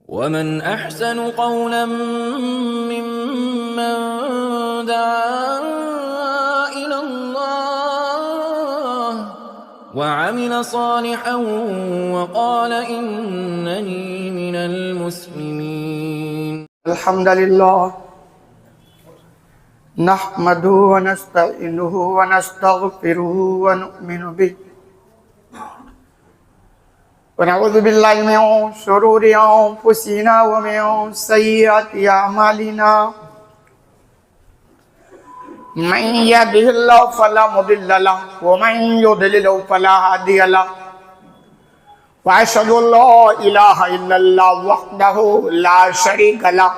ومن أحسن قولا ممن دعا إلى الله وعمل صالحا وقال إنني من المسلمين. الحمد لله نحمده ونستعينه ونستغفره ونؤمن به ونعوذ بالله من شرور أنفسنا ومن سيئات أعمالنا من يهده الله فلا مضل له ومن يضلل فلا هادي له وأشهد أن لا إله إلا الله وحده لا شريك له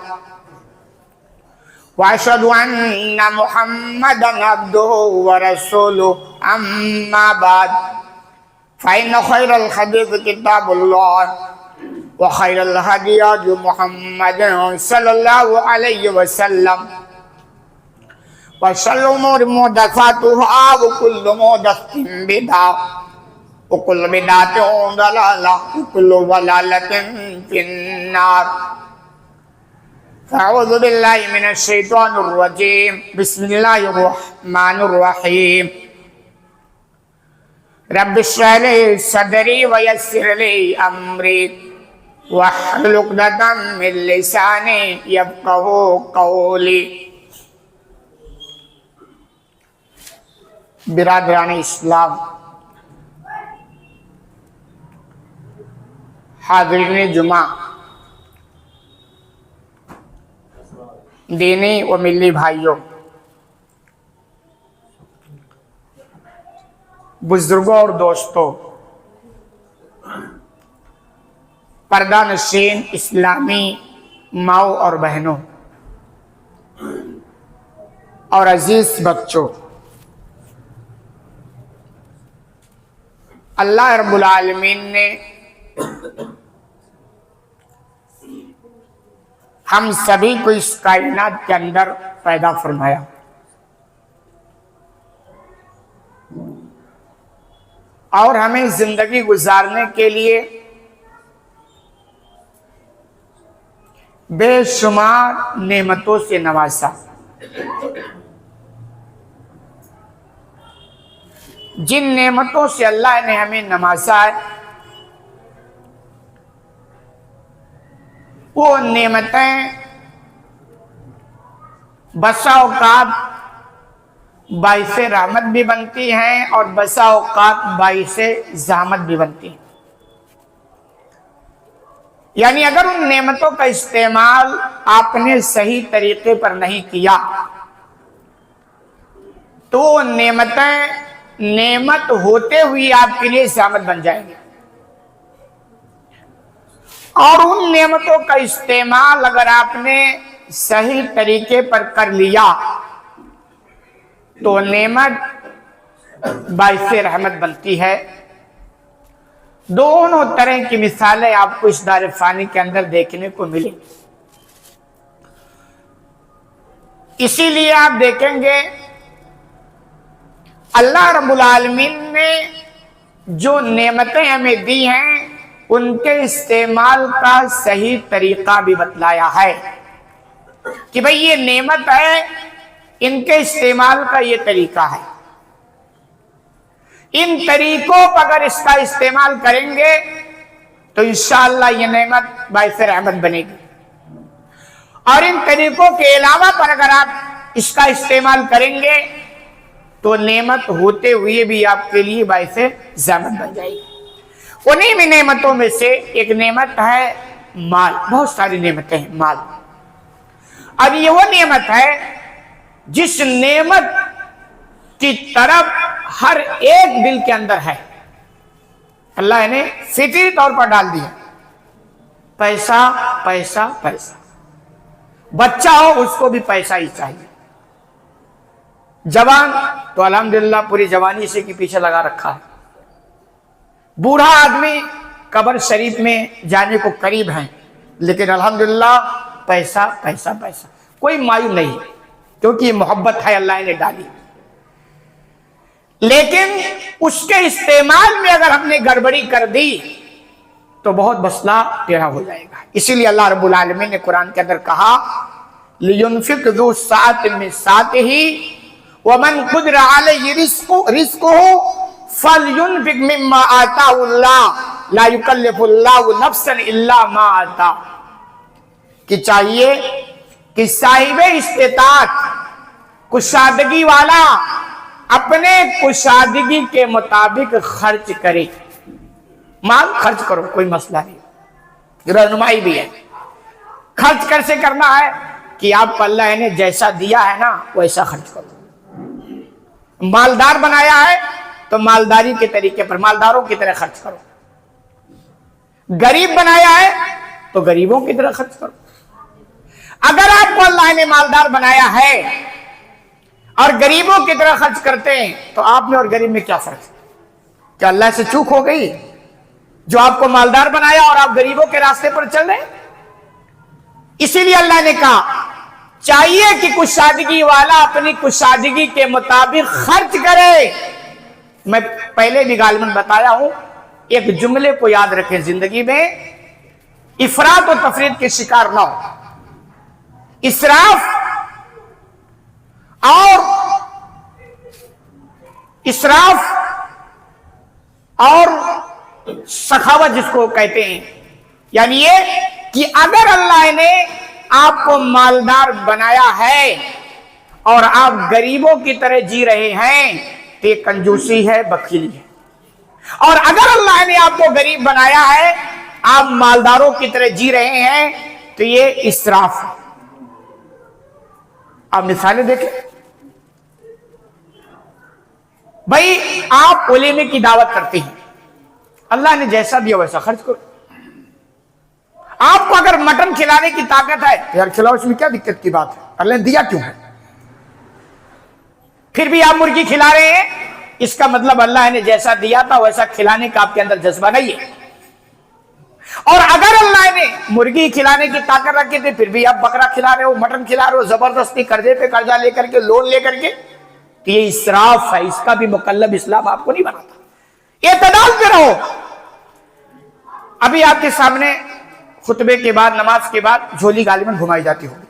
وأشهد أن محمدا عبده ورسوله أما بعد فإن خير الحديث كتاب الله وخير الهدي هدي محمد صلى الله عليه وسلم وشر الأمور محدثاتها وكل محدثة بدعة وكل بدعة ضلالة وكل ضلالة في النار. فأعوذ بالله من الشيطان الرجيم. بسم الله الرحمن الرحيم. رب اشرح لي صدري ويسر لي أمري واحلل عقدة من لساني يفقهوا قولي. برادران اسلام، حاضرین جمعہ، دینی و ملی بھائیوں، بزرگوں اور دوستوں، پردہ نشین اسلامی ماؤں اور بہنوں اور عزیز بچوں، اللہ رب العالمین نے ہم سبھی کو اس کائنات کے اندر پیدا فرمایا. اور ہمیں زندگی گزارنے کے لیے بے شمار نعمتوں سے نوازا. جن نعمتوں سے اللہ نے ہمیں نوازا ہے وہ نعمتیں بسا اوقات باعث رحمت بھی بنتی ہیں اور بسا اوقات باعث زحمت بھی بنتی ہیں. یعنی اگر ان نعمتوں کا استعمال آپ نے صحیح طریقے پر نہیں کیا تو وہ نعمتیں نعمت ہوتے ہوئی آپ کے لیے زحمت بن جائیں گے. اور ان نعمتوں کا استعمال اگر آپ نے صحیح طریقے پر کر لیا تو نعمت باعث رحمت بنتی ہے. دونوں طرح کی مثالیں آپ کو اس دار فانی کے اندر دیکھنے کو ملیں. اسی لیے آپ دیکھیں گے اللہ رب العالمین نے جو نعمتیں ہمیں دی ہیں ان کے استعمال کا صحیح طریقہ بھی بتلایا ہے کہ بھئی یہ نعمت ہے، ان کے استعمال کا یہ طریقہ ہے. ان طریقوں پر اگر اس کا استعمال کریں گے تو انشاءاللہ یہ نعمت باعث رحمت بنے گی. اور ان طریقوں کے علاوہ پر اگر آپ اس کا استعمال کریں گے تو نعمت ہوتے ہوئے بھی آپ کے لیے باعث زحمت بن جائے گی. انہی میں نعمتوں میں سے ایک نعمت ہے مال. بہت ساری نعمتیں ہیں مال. اب یہ وہ نعمت ہے جس نعمت کی طرف ہر ایک دل کے اندر ہے. اللہ نے فطری طور پر ڈال دیا پیسہ پیسہ پیسہ. بچہ ہو اس کو بھی پیسہ ہی چاہیے. جوان تو الحمدللہ پوری جوانی سے کے پیچھے لگا رکھا ہے. بوڑھا آدمی قبر شریف میں جانے کو قریب ہیں لیکن الحمدللہ پیسہ پیسہ پیسہ. کوئی مایوس نہیں کیونکہ یہ محبت ہے اللہ نے ڈالی. لیکن اس کے استعمال میں اگر ہم نے گڑبڑی کر دی تو بہت مسئلہ ٹیڑھا ہو جائے گا. اسی لیے اللہ رب العالمین نے قرآن کے اندر کہا لِيُنْفِقْ ذُو سَعَةٍ مِّن سَعَتِهِ وَمَنْ قُدِرَ عَلَيْهِ رِزْقُهُ فَلْيُنْفِقْ مِمَّا آتَاهُ اللَّهُ لَا يُكَلِّفُ اللَّهُ نَفْسًا إِلَّا مَا آتَاهُ. کہ چاہیے کہ صاحب استطاعت کشادگی والا اپنے کشادگی کے مطابق خرچ کرے. مال خرچ کرو، کوئی مسئلہ نہیں، رہنمائی بھی ہے. خرچ کیسے کرنا ہے کہ آپ کو اللہ نے جیسا دیا ہے نا ویسا خرچ کرو. مالدار بنایا ہے تو مالداری کے طریقے پر مالداروں کی طرح خرچ کرو. غریب بنایا ہے تو غریبوں کی طرح خرچ کرو. اگر آپ کو اللہ نے مالدار بنایا ہے اور غریبوں کی طرح خرچ کرتے ہیں تو آپ میں اور غریب میں کیا فرق ہے؟ کیا اللہ سے چوک ہو گئی جو آپ کو مالدار بنایا اور آپ غریبوں کے راستے پر چل رہے ہیں؟ اسی لیے اللہ نے کہا چاہیے کہ کشادگی والا اپنی کشادگی کے مطابق خرچ کرے. میں پہلے بھی غالباً بتایا ہوں، ایک جملے کو یاد رکھیں، زندگی میں افراط و تفریط کے شکار نہ ہو. اسراف اور سخاوت جس کو کہتے ہیں، یعنی یہ کہ اگر اللہ نے آپ کو مالدار بنایا ہے اور آپ غریبوں کی طرح جی رہے ہیں تو یہ کنجوسی ہے، بخیلی ہے. اور اگر اللہ نے آپ کو غریب بنایا ہے، آپ مالداروں کی طرح جی رہے ہیں تو یہ اسراف ہے. آپ مثالیں دیکھیں. بھائی آپ ولیمے کی دعوت کرتے ہیں، اللہ نے جیسا دیا ویسا خرچ کرو. آپ کو اگر مٹن کھلانے کی طاقت ہے یار کھلاؤ، اس میں کیا دقت کی بات ہے، اللہ نے دیا کیوں ہے؟ پھر بھی آپ مرغی کھلا رہے ہیں، اس کا مطلب اللہ نے جیسا دیا تھا ویسا کھلانے کا آپ کے اندر جذبہ نہیں ہے. اور اگر اللہ نے مرغی کھلانے کی طاقت رکھی تھی پھر بھی آپ بکرا کھلا رہے ہو، مٹن کھلا رہے ہو، زبردستی قرضے پہ قرضہ لے کر کے، لون لے کر کے، تو یہ اسراف ہے. اس کا بھی مکلف اسلام آپ کو نہیں بناتا. اعتدال پہ رہو. ابھی آپ کے سامنے خطبے کے بعد، نماز کے بعد جھولی غالباً گھمائی جاتی ہوگی.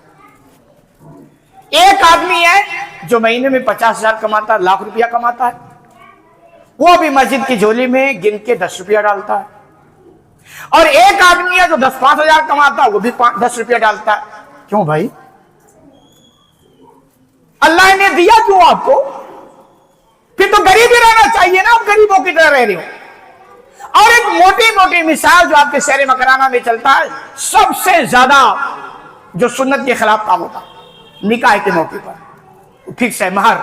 ایک آدمی ہے جو مہینے میں 50,000 کماتا ہے، لاکھ روپیہ کماتا ہے، وہ بھی مسجد کی جھولی میں گن کے 10 روپیہ ڈالتا ہے. اور ایک آدمی ہے جو 5,000 کماتا ہے، وہ بھی 10 روپیہ ڈالتا ہے. کیوں بھائی؟ اللہ نے دیا کیوں آپ کو؟ پھر تو غریب ہی رہنا چاہیے نا، آپ غریبوں کی طرح رہ رہے ہو. اور ایک موٹی موٹی مثال جو آپ کے شہر مکرانہ میں چلتا ہے، سب سے زیادہ جو سنت کے خلاف کام ہوتا، نکاح کے موقع پر فکس ہے مہر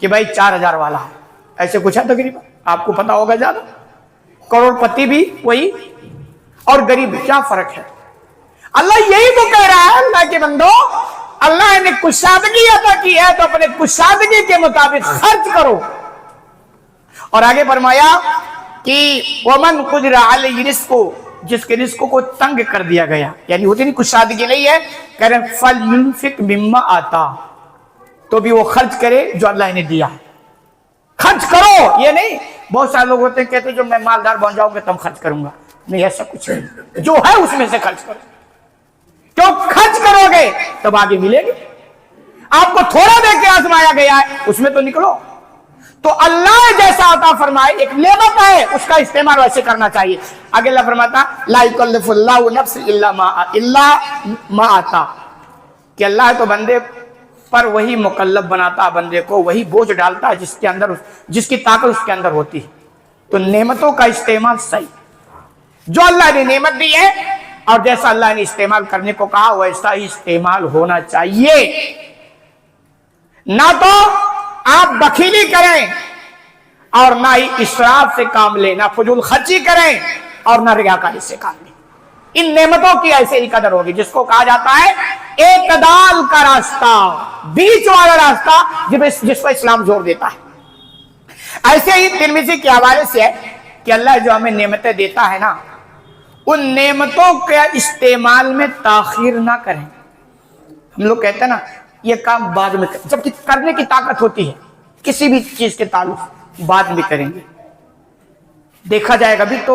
کہ بھائی 4,000 والا ہے، ایسے کچھ ہے تقریباً، آپ کو پتا ہوگا زیادہ. کروڑ پتی بھی وہی اور غریب کیا فرق ہے؟ اللہ یہی تو کہہ رہا ہے اللہ کے بندو، اللہ نے کشادگی عطا کی ہے تو اپنے کشادگی کے مطابق خرچ کرو. اور آگے فرمایا کہ ومن قدر علیہ رزقہ، جس کے رزق کو تنگ کر دیا گیا، یعنی ہوتی نہیں کشادگی نہیں ہے، کہہ رہے ہیں فَلْيُنْفِقْ مِمَّا آتَا، تو بھی وہ خرچ کرے جو اللہ نے دیا. خرچ کرو، یہ نہیں بہت سارے لوگ ہوتے ہیں کہتے ہیں جو میں مالدار بن جاؤں گا تب خرچ کروں گا. نہیں، ایسا کچھ نہیں، جو ہے اس میں سے خرچ کرو. کیوں خرچ کرو گے تب آگے ملے گی. آپ کو تھوڑا دے کے آزمایا گیا ہے، اس میں تو نکلو. تو اللہ جیسا عطا فرمائے، ایک نعمت ہے، اس کا استعمال ویسے کرنا چاہیے. آگے اللہ فرماتا لا یکلف اللہ نفس الا ما آتا، کہ اللہ تو بندے پر وہی مکلف بناتا، بندے کو وہی بوجھ ڈالتا ہے جس کے اندر، جس کی طاقت اس کے اندر ہوتی ہے. تو نعمتوں کا استعمال صحیح، جو اللہ نے نعمت دی ہے اور جیسا اللہ نے استعمال کرنے کو کہا ویسا ہی استعمال ہونا چاہیے. نہ تو آپ بخیلی کریں اور نہ ہی اسراف سے کام لیں، نہ فضول خرچی کریں اور نہ ریاکاری سے کام لیں. ان نعمتوں کی ایسے ہی قدر ہوگی جس کو کہا جاتا ہے اعتدال کا راستہ، بیچ والا راستہ جس پر اسلام زور دیتا ہے. ایسے ہی ترمذی کے حوالے سے ہے کہ اللہ جو ہمیں نعمتیں دیتا ہے نا، ان نعمتوں کے استعمال میں تاخیر نہ کریں. ہم لوگ کہتے ہیں نا یہ کام بعد میں کریں، جبکہ کرنے کی طاقت ہوتی ہے کسی بھی چیز کے تعلق بعد میں کریں گے، دیکھا جائے گا. ابھی تو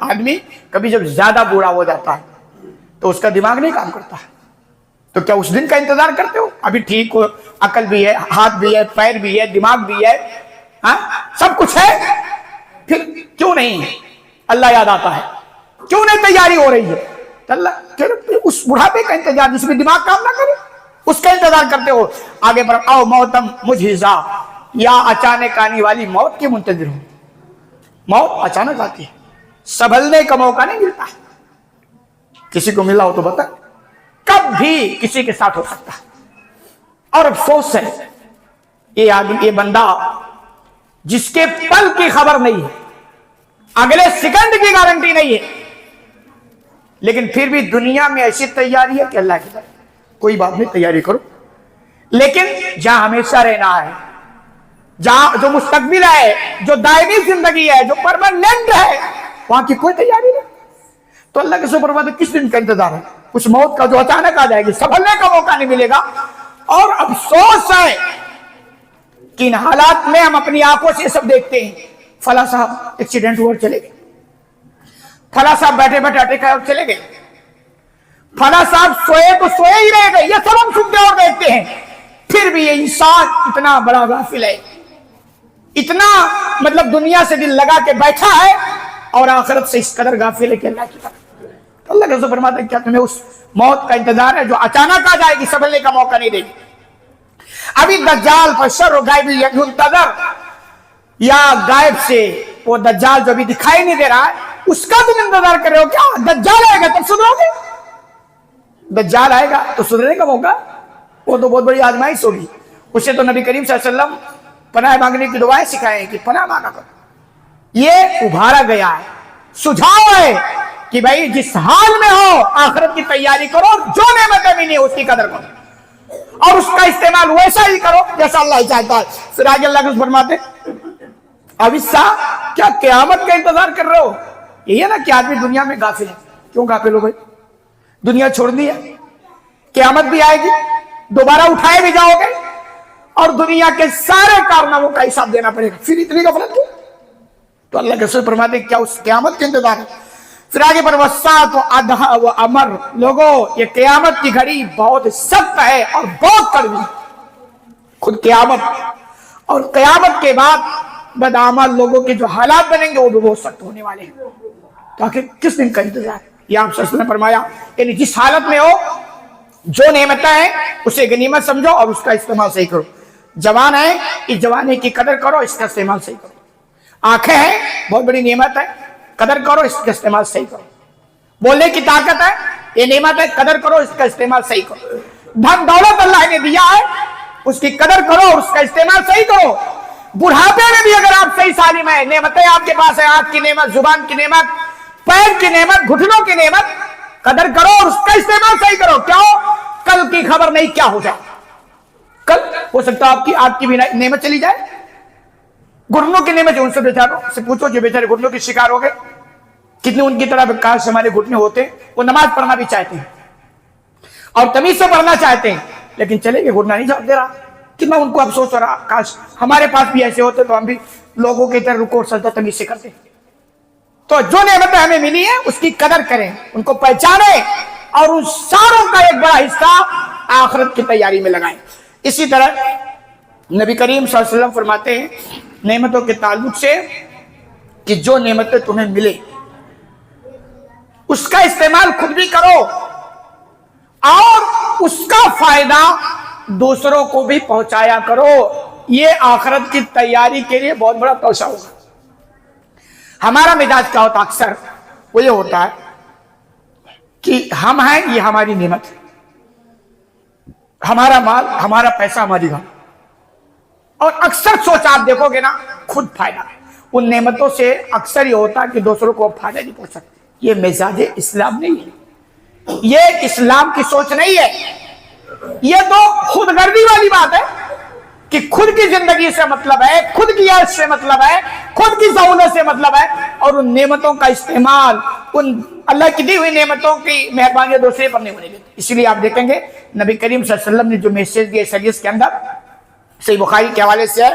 آدمی کبھی جب زیادہ بوڑھا ہو جاتا ہے تو اس کا دماغ نہیں کام کرتا، تو کیا اس دن کا انتظار کرتے ہو؟ ابھی ٹھیک ہو، عقل بھی ہے، ہاتھ بھی ہے، پیر بھی ہے، دماغ بھی ہے، ہاں سب کچھ ہے، پھر کیوں نہیں اللہ یاد آتا ہے؟ کیوں نہیں تیاری ہو رہی ہے؟ اللہ اس بڑھاپے کا انتظار جس میں دماغ کام نہ کرے اس کا انتظار کرتے ہو۔ آگے پر او موتم مجھزا، یا اچانک آنے والی موت کے منتظر ہو۔ موت اچانک آتی ہے، سنبھلنے کا موقع نہیں ملتا ہے۔ کسی کو ملا ہو تو بتا، کب بھی کسی کے ساتھ ہو سکتا ہے۔ اور افسوس ہے یہ آدمی، یہ بندہ جس کے پل کی خبر نہیں ہے، اگلے سیکنڈ کی گارنٹی نہیں ہے، لیکن پھر بھی دنیا میں ایسی تیاری ہے کہ اللہ کی طرف کوئی بات نہیں، تیاری کرو، لیکن جہاں ہمیشہ رہنا ہے، جہاں جو مستقبل ہے، جو دائمی زندگی ہے، جو پرماننٹ ہے، وہاں کی کوئی تیاری نہیں۔ تو اللہ کے سپر بات کس دن کا انتظار ہے؟ اس موت کا جو اچانک آ جائے گی، سنبھلنے کا موقع نہیں ملے گا۔ اور افسوس ہے کہ ان حالات میں ہم اپنی آنکھوں سے سب دیکھتے ہیں، فلاں صاحب ایکسیڈنٹ ہوا اور چلے گئے، فلاں صاحب بیٹھے بیٹھے اٹیک آیا اور چلے گئے، فلاں صاحب سوئے تو سوئے ہی رہ گئے، یہ سب ہم سنتے اور دیکھتے ہیں۔ پھر بھی یہ انسان اتنا بڑا غافل ہے، اتنا مطلب دنیا سے دل لگا کے بیٹھا ہے اور آخرت سے اس قدر غافل ہے کہ اللہ کی طرف۔ تو اللہ کے فرماتے ہیں کیا تمہیں اس موت کا انتظار ہے جو اچانک آ جائے گی، سنبھلنے کا موقع نہیں دے گی؟ ابھی دجال پر شر و غائب ینتظر، یا غائب سے وہ دجال جو ابھی دکھائی نہیں دے رہا ہے اس کا تم انتظار کر رہے ہو کیا؟ دجال آئے گا تب سدھرو گے؟ دجال آئے گا تو سدھرنے کا موقع، وہ تو بہت بڑی آزمائش ہوگی۔ اسے تو نبی کریم صلی اللہ علیہ وسلم پناہ مانگنے کی دعائیں سکھائیں کہ پناہ مانگا کرو۔ یہ ابھارا گیا ہے، سجھاؤ ہے کہ بھائی جس حال میں ہو آخرت کی تیاری کرو، اور جو نعمتیں ملی اس کی قدر کرو اور اس کا استعمال ویسا ہی کرو جیسا اللہ چاہتا ہے۔ پھر آگے اللہ کے فرماتے اب اس سا کیا قیامت کا انتظار کر رہے ہو؟ یہ ہے نا کہ آدمی دنیا میں غافل ہے۔ کیوں غافل ہو بھائی؟ دنیا چھوڑنی ہے، قیامت بھی آئے گی، دوبارہ اٹھائے بھی جاؤ گے اور دنیا کے سارے کارناموں کا حساب دینا پڑے گا، پھر اتنی غفلت کیوں؟ تو اللہ کے رسول فرماتے ہیں کیا اس قیامت کے انتظار ہے؟ پھر آگے پر وسعت و ادھا و امر، لوگوں یہ قیامت کی گھڑی بہت سخت ہے اور بہت کڑوی، خود قیامت اور قیامت کے بعد بدعمل لوگوں کے جو حالات بنیں گے وہ بھی بہت سخت ہونے والے ہیں۔ تو آخر کس دن کا انتظار ہے؟ یہ آپ صلی اللہ علیہ وسلم نے فرمایا یعنی جس حالت میں ہو، جو نعمتیں ہیں اسے غنیمت سمجھو اور اس کا استعمال صحیح کرو۔ جوان ہے، اس جوانی کی قدر کرو، اس کا استعمال صحیح کرو۔ آنکھیں ہیں، بہت بڑی نعمت ہے، قدر کرو، اس کا استعمال صحیح کرو۔ بولنے کی طاقت ہے، یہ نعمت ہے، قدر کرو، اس کا استعمال صحیح کرو۔ دھن دولت اللہ نے دیا ہے، اس کی قدر کرو اور اس کا استعمال صحیح کرو۔ بڑھاپے میں بھی اگر آپ صحیح سالم ہیں، نعمتیں آپ کے پاس ہیں، ہاتھ کی نعمت، زبان کی نعمت، پیر کی نعمت، گھٹنوں کی نعمت، قدر کرو اور اس کا استعمال صحیح کرو۔ کیوں؟ کل کی خبر نہیں کیا ہو جائے، کل ہو سکتا ہے آپ کی بھی نعمت چلی جائے۔ گھٹنوں کی نعمت ان سے بیچاروں سے پوچھو جو بیچارے گھٹنوں کے شکار ہو گئے، کتنے ان کی طرح کاش ہمارے گھٹنے ہوتے، وہ نماز پڑھنا بھی چاہتے ہیں اور تمیز سے پڑھنا چاہتے ہیں، لیکن چلے گئے گھٹنا نہیں جاپ دے رہا۔ کتنا ان کو افسوس ہو رہا، کاش ہمارے پاس بھی ایسے ہوتے تو ہم بھی لوگوں کی طرح رکوع اور سجدہ تمیز سے کرتے۔ تو جو نعمتیں ہمیں ملی ہیں اس کی قدر کریں، ان کو پہچانیں اور ان ساروں کا ایک بڑا حصہ آخرت کی تیاری میں لگائیں۔ اسی طرح نبی کریم صلی اللہ علیہ وسلم فرماتے ہیں نعمتوں کے تعلق سے کہ جو نعمتیں تمہیں ملے اس کا استعمال خود بھی کرو اور اس کا فائدہ دوسروں کو بھی پہنچایا کرو۔ یہ آخرت کی تیاری کے لیے بہت بڑا توشہ ہوگا۔ ہمارا مزاج کیا ہوتا اکثر وہ یہ ہوتا ہے کہ ہم ہیں، یہ ہماری نعمت ہے، ہمارا مال، ہمارا پیسہ ہماری گھر، اور اکثر سوچ آپ دیکھو گے نا خود فائدہ ہے ان نعمتوں سے۔ اکثر یہ ہوتا ہے کہ دوسروں کو فائدہ نہیں پہنچ سکتے۔ یہ مزاج اسلام نہیں ہے، یہ اسلام کی سوچ نہیں ہے، یہ تو خود غرضی والی بات ہے کہ خود کی زندگی سے مطلب ہے، خود کی عیش سے مطلب ہے، خود کی سہولت سے مطلب ہے، اور ان نعمتوں کا استعمال، ان اللہ کی دی ہوئی نعمتوں کی مہربانی دوسرے پر نہیں ہونے دیتے۔ اسی لیے آپ دیکھیں گے نبی کریم صلی اللہ علیہ وسلم نے جو میسج دیا اس حدیث کے اندر، صحیح بخاری کے حوالے سے ہے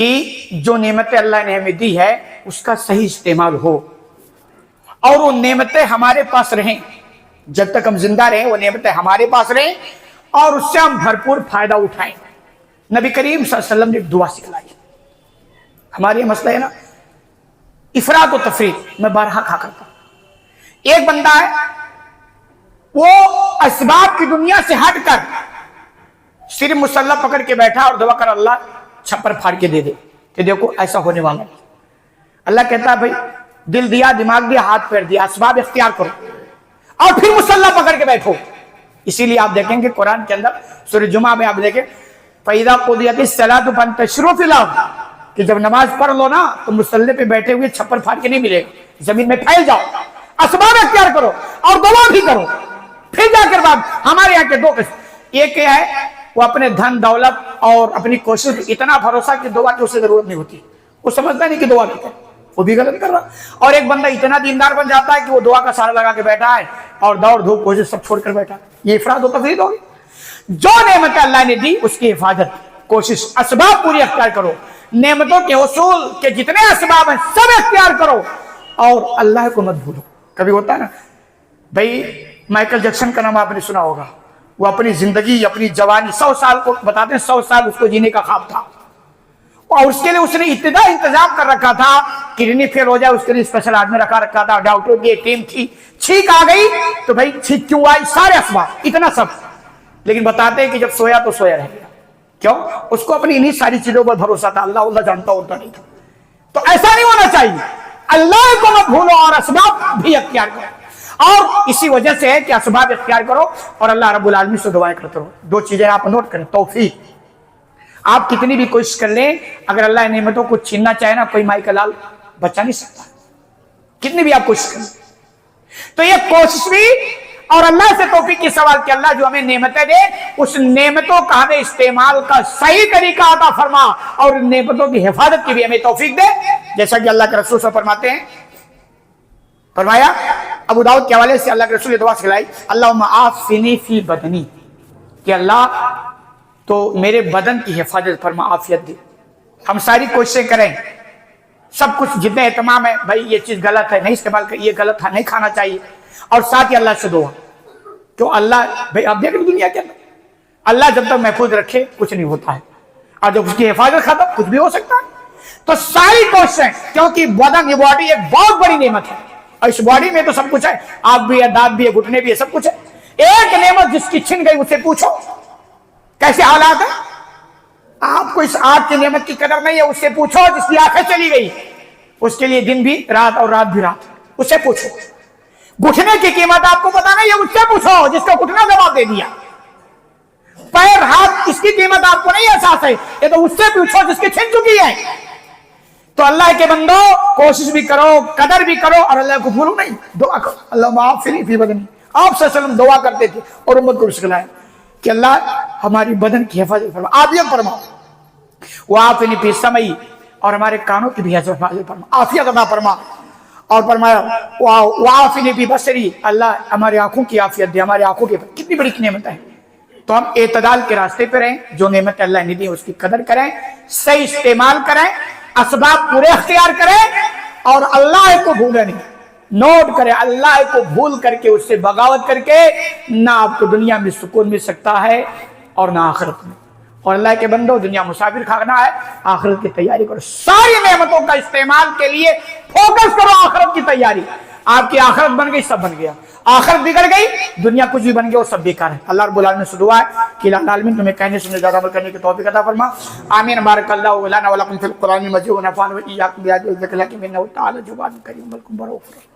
کہ جو نعمتیں اللہ نے ہمیں دی ہے اس کا صحیح استعمال ہو اور وہ نعمتیں ہمارے پاس رہیں، جب تک ہم زندہ رہیں وہ نعمتیں ہمارے پاس رہیں اور اس سے ہم بھرپور فائدہ اٹھائیں۔ نبی کریم صلی اللہ علیہ وسلم نے ایک دعا سکھلائی، ہمارے یہ مسئلہ ہے نا افراط و تفریط، میں بارہا کہا کرتا ہوں۔ ایک بندہ ہے وہ اسباب کی دنیا سے ہٹ کر صرف مسلح پکڑ کے بیٹھا اور دعا کر اللہ چھپر پھاڑ کے دے دے کہ دیکھو ایسا ہونے والا نہیں۔ اللہ کہتا ہے بھائی دل دیا، دماغ دیا، ہاتھ پیر دیا، اسباب اختیار کرو اور پھر مسلح پکڑ کے بیٹھو۔ اسی لیے آپ دیکھیں گے قرآن کے اندر سورہ جمعہ میں آپ دیکھیں فَإِذَا قُضِيَتِ الصَّلَاةُ فَانتَشِرُوا فِي الْأَرْضِ کہ جب نماز پڑھ لو نا تو مسلح پہ بیٹھے ہوئے چھپر پھاڑ کے نہیں ملے گا، زمین میں پھیل جاؤ، اسباب اختیار کرو اور دعا بھی کرو۔ پھر جا کر بات ہمارے یہاں کے دو قسم، ایک کیا ہے وہ اپنے دھن دولت اور اپنی کوشش اتنا بھروسہ کہ دعا کی اسے ضرورت نہیں ہوتی، وہ سمجھتا نہیں کہ دعا کی ہے، وہ بھی غلط کر رہا۔ اور ایک بندہ اتنا دیندار بن جاتا ہے کہ وہ دعا کا سہارا لگا کے بیٹھا ہے اور دوڑ دھوپ کوشش سب چھوڑ کر بیٹھا ہے۔ یہ افراد و تفریط ہوگی۔ جو نعمت اللہ نے دی اس کی حفاظت، کوشش، اسباب پوری اختیار کرو، نعمتوں کے حصول کے جتنے اسباب ہیں سب اختیار کرو اور اللہ کو مت بھولو۔ کبھی ہوتا ہے نا بھائی مائیکل جیکسن کا نام آپ نے سنا ہوگا، وہ اپنی زندگی اپنی جوانی 100 سال کو بتاتے ہیں، 100 سال اس کو جینے کا خواب تھا اور اس کے لیے اس نے ابتدا انتظام کر رکھا تھا، کڈنی فیل ہو جائے اس کے لیے اسپیشل آدمی رکھا تھا، ڈاکٹر کی ایک ٹیم تھی، چھینک آ گئی تو بھائی چھینک کیوں آئی، سارے اسباب اتنا سب، لیکن بتاتے ہیں کہ جب سویا تو سویا رہ گیا۔ کیوں؟ اس کو اپنی انہی ساری چیزوں پر بھروسہ تھا، اللہ جانتا ہوتا نہیں تھا۔ تو ایسا نہیں ہونا چاہیے، اللہ کو مت بھولو اور اسباب بھی اختیار کرو۔ اور اسی وجہ سے ہے کہ اسباب اختیار کرو اور اللہ رب العالمین سے دعائیں کرتے رہو۔ دو چیزیں آپ نوٹ کریں، توفیق، آپ کتنی بھی کوشش کر لیں اگر اللہ نعمتوں کو چھیننا چاہے نا کوئی مائی کا لال بچا نہیں سکتا، کتنی بھی آپ کوشش کریں۔ تو یہ کوشش بھی اور اللہ سے توفیق کی سوال کہ اللہ جو ہمیں نعمتیں دے اس نعمتوں کا ہمیں استعمال کا صحیح طریقہ عطا فرما اور ان نعمتوں کی حفاظت کی بھی ہمیں توفیق دے، جیسا کہ اللہ کے رسول سے فرماتے ہیں، فرمایا ابو داؤد کے حوالے سے اللہ کے رسول نے دعا سکھلائی، اللہم عافنی فی بدنی، کہ اللہ تو میرے بدن کی حفاظت فرما، عافیت دے۔ ہم ساری کوششیں کریں، سب کچھ جتنے اہتمام ہے بھائی یہ چیز غلط ہے نہیں استعمال کر، یہ غلط ہے نہیں کھانا چاہیے، اور ساتھ ہی اللہ سے دعا، کیوں اللہ بھائی اب دیکھیں دنیا کے اندر اللہ جب تک محفوظ رکھے کچھ نہیں ہوتا ہے، اور جب اس کی حفاظت ختم کچھ بھی ہو سکتا ہے۔ تو ساری کوششیں، کیونکہ بدن یہ باڈی ایک بہت بڑی نعمت ہے اور اس باڈی میں تو سب کچھ ہے، آنکھ بھی ہے، دانت بھی ہے، گھٹنے بھی ہے، سب کچھ ہے۔ ایک نعمت جس کی چھن گئی اسے پوچھو کیسے حالات ہیں، آپ کو اس آنکھ کی نعمت کی قدر نہیں ہے، اس سے پوچھو جس کی آنکھیں چلی گئی، اس کے لیے دن بھی رات اور رات بھی رات، اس سے پوچھو۔ گھٹنے کی قیمت آپ کو پتا نہیں ہے، اس سے پوچھو جس کا گھٹنا جواب دے دیا۔ پیر ہاتھ اس کی قیمت آپ کو نہیں احساس ہے، یہ تو اس سے پوچھو جس کی چھن چکی ہے۔ تو اللہ کے بندو کوشش بھی کرو، قدر بھی کرو اور اللہ کو بھولو نہیں، دعا کرو، اللہ معافنی فی بدنی۔ آپ صلی اللہ علیہ وسلم دعا کرتے تھے اور امت کو سکھلایا کہ اللہ ہماری بدن کی حفاظت فرما، عافیت فرما، وعافنی فی سمعی، اور ہمارے کانوں کی بھی حفاظت فرما، عافیت عطا فرما، اور فرمایا وعافنی فی بصری، اللہ ہماری آنکھوں کی عافیت دے، ہماری آنکھوں کی کتنی بڑی نعمت ہے۔ تو ہم اعتدال کے راستے پہ رہیں، جو نعمت اللہ نے دی اس کی قدر کریں، صحیح استعمال کریں، اسباب پورے اختیار کریں اور اللہ کو بھولیں نہیں۔ نوٹ کریں، اللہ کو بھول کر کے اس سے بغاوت کر کے نہ آپ کو دنیا میں سکون مل سکتا ہے اور نہ آخرت میں۔ اور اللہ کے بندو دنیا مسافر کھانا ہے، آخرت کی تیاری کرو، ساری نعمتوں کا استعمال کے لیے فوکس کرو، آخرت کی تیاری۔ آپ کی آخرت بن گئی، سب بن گیا، آخرت بگڑ گئی، دنیا کچھ بھی بن گیا وہ سب بیکار ہے۔ اللہ رب العالمین سے دعا ہے کہ اللہ العالمین تمہیں کہنے سننے زیادہ عمل کرنے کی توفیق عطا فرما، آمین۔ بارک اللہ لنا ولکم فی القرآن المجید ونفعنی وإیاکم بآیات الذکر الحکیم انہ تعالی جواد کریم ملک برؤوف۔